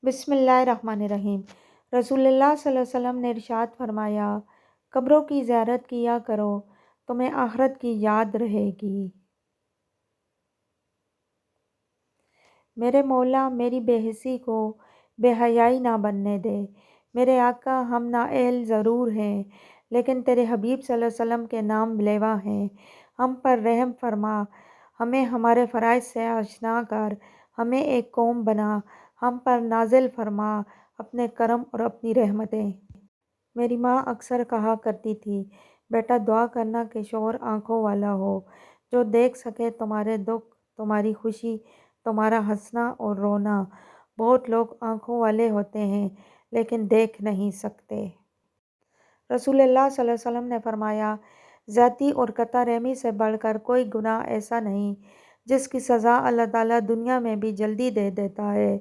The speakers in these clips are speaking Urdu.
بسم اللہ الرحمن الرحیم۔ رسول اللہ صلی اللہ علیہ وسلم نے ارشاد فرمایا، قبروں کی زیارت کیا کرو، تمہیں آخرت کی یاد رہے گی۔ میرے مولا میری بے حسی کو بے حیائی نہ بننے دے۔ میرے آقا ہم نااہل ضرور ہیں لیکن تیرے حبیب صلی اللہ علیہ وسلم کے نام لیوا ہیں۔ ہم پر رحم فرما، ہمیں ہمارے فرائض سے آشنا کر، ہمیں ایک قوم بنا، ہم پر نازل فرما اپنے کرم اور اپنی رحمتیں۔ میری ماں اکثر کہا کرتی تھی، بیٹا دعا کرنا کہ شوہر آنکھوں والا ہو، جو دیکھ سکے تمہارے دکھ، تمہاری خوشی، تمہارا ہنسنا اور رونا۔ بہت لوگ آنکھوں والے ہوتے ہیں لیکن دیکھ نہیں سکتے۔ رسول اللہ صلی اللہ علیہ وسلم نے فرمایا، زیادتی اور قطع رحمی سے بڑھ کر کوئی گناہ ایسا نہیں جس کی سزا اللہ تعالیٰ دنیا میں بھی جلدی دے دیتا ہے،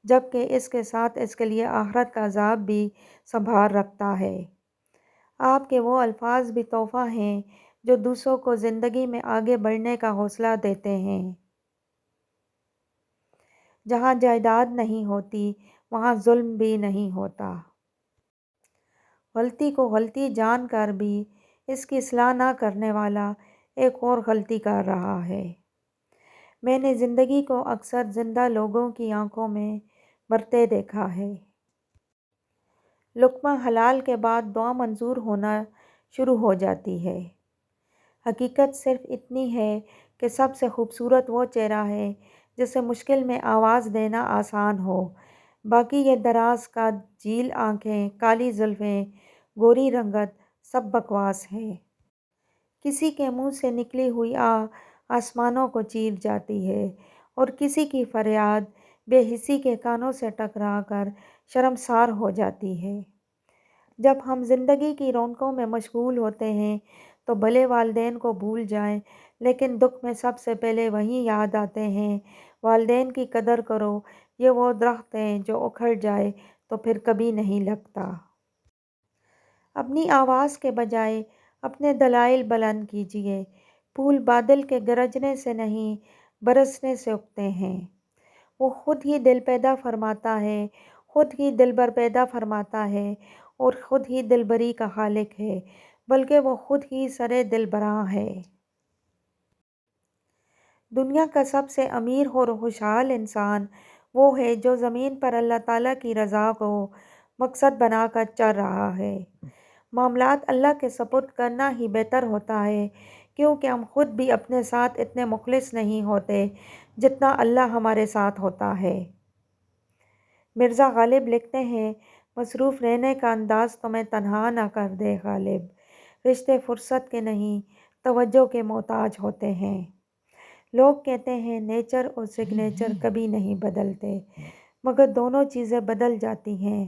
جبکہ اس کے ساتھ اس کے لیے آخرت کا عذاب بھی سنبھال رکھتا ہے۔ آپ کے وہ الفاظ بھی تحفہ ہیں جو دوسروں کو زندگی میں آگے بڑھنے کا حوصلہ دیتے ہیں۔ جہاں جائیداد نہیں ہوتی وہاں ظلم بھی نہیں ہوتا۔ غلطی کو غلطی جان کر بھی اس کی اصلاح نہ کرنے والا ایک اور غلطی کر رہا ہے۔ میں نے زندگی کو اکثر زندہ لوگوں کی آنکھوں میں مرتے دیکھا ہے۔ لقمہ حلال کے بعد دعا منظور ہونا شروع ہو جاتی ہے۔ حقیقت صرف اتنی ہے کہ سب سے خوبصورت وہ چہرہ ہے جسے مشکل میں آواز دینا آسان ہو، باقی یہ دراز قد، جھیل آنکھیں، کالی زلفیں، گوری رنگت سب بکواس ہے۔ کسی کے منہ سے نکلی ہوئی آسمانوں کو چیر جاتی ہے اور کسی کی فریاد بے حسی کے کانوں سے ٹکرا کر شرمسار ہو جاتی ہے۔ جب ہم زندگی کی رونقوں میں مشغول ہوتے ہیں تو بھلے والدین کو بھول جائیں لیکن دکھ میں سب سے پہلے وہی یاد آتے ہیں۔ والدین کی قدر کرو، یہ وہ درخت ہیں جو اکھڑ جائے تو پھر کبھی نہیں لگتا۔ اپنی آواز کے بجائے اپنے دلائل بلند کیجیے۔ پھول بادل کے گرجنے سے نہیں برسنے سے اگتے ہیں۔ وہ خود ہی دل پیدا فرماتا ہے، خود ہی دلبر پیدا فرماتا ہے اور خود ہی دلبری کا خالق ہے، بلکہ وہ خود ہی سرے دلبراں ہے۔ دنیا کا سب سے امیر اور خوشحال انسان وہ ہے جو زمین پر اللہ تعالیٰ کی رضا کو مقصد بنا کر چل رہا ہے۔ معاملات اللہ کے سپرد کرنا ہی بہتر ہوتا ہے، کیونکہ ہم خود بھی اپنے ساتھ اتنے مخلص نہیں ہوتے جتنا اللہ ہمارے ساتھ ہوتا ہے۔ مرزا غالب لکھتے ہیں، مصروف رہنے کا انداز تمہیں تنہا نہ کر دے غالب، رشتے فرصت کے نہیں توجہ کے محتاج ہوتے ہیں۔ لوگ کہتے ہیں نیچر اور سگنیچر کبھی نہیں بدلتے، مگر دونوں چیزیں بدل جاتی ہیں،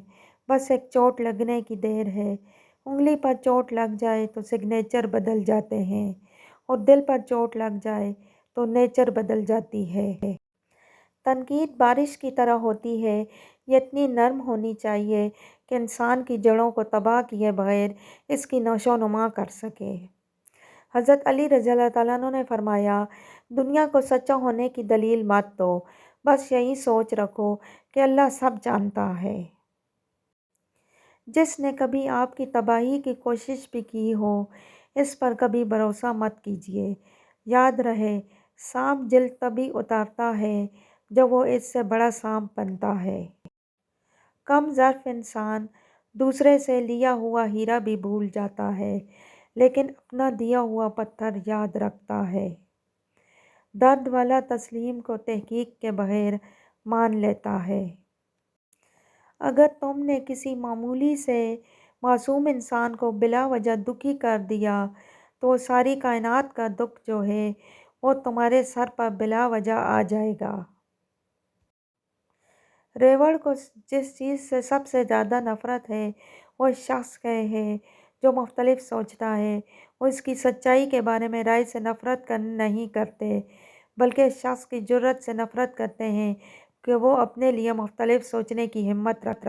بس ایک چوٹ لگنے کی دیر ہے۔ انگلی پر چوٹ لگ جائے تو سگنیچر بدل جاتے ہیں اور دل پر چوٹ لگ جائے تو نیچر بدل جاتی ہے۔ تنقید بارش کی طرح ہوتی ہے، یہ اتنی نرم ہونی چاہیے کہ انسان کی جڑوں کو تباہ کیے بغیر اس کی نشو و نما کر سکے۔ حضرت علی رضی اللہ تعالیٰ عنہ نے فرمایا، دنیا کو سچا ہونے کی دلیل مت دو، بس یہی سوچ رکھو کہ اللہ سب جانتا ہے۔ جس نے کبھی آپ کی تباہی کی کوشش بھی کی ہو، اس پر کبھی بھروسہ مت کیجیے۔ یاد رہے، سانپ جلد تبھی اتارتا ہے جب وہ اس سے بڑا سانپ بنتا ہے۔ کم ظرف انسان دوسرے سے لیا ہوا ہیرا بھی بھول جاتا ہے لیکن اپنا دیا ہوا پتھر یاد رکھتا ہے۔ درد والا تسلیم کو تحقیق کے بغیر مان لیتا ہے۔ اگر تم نے کسی معمولی سے معصوم انسان کو بلا وجہ دکھی کر دیا تو ساری کائنات کا دکھ جو ہے وہ تمہارے سر پر بلا وجہ آ جائے گا۔ ریوڑ کو جس چیز سے سب سے زیادہ نفرت ہے وہ اس شخص سے ہے جو مختلف سوچتا ہے۔ وہ اس کی سچائی کے بارے میں رائے سے نفرت نہیں کرتے بلکہ اس شخص کی جرأت سے نفرت کرتے ہیں کہ وہ اپنے لیے مختلف سوچنے کی ہمت رکھتا ہے۔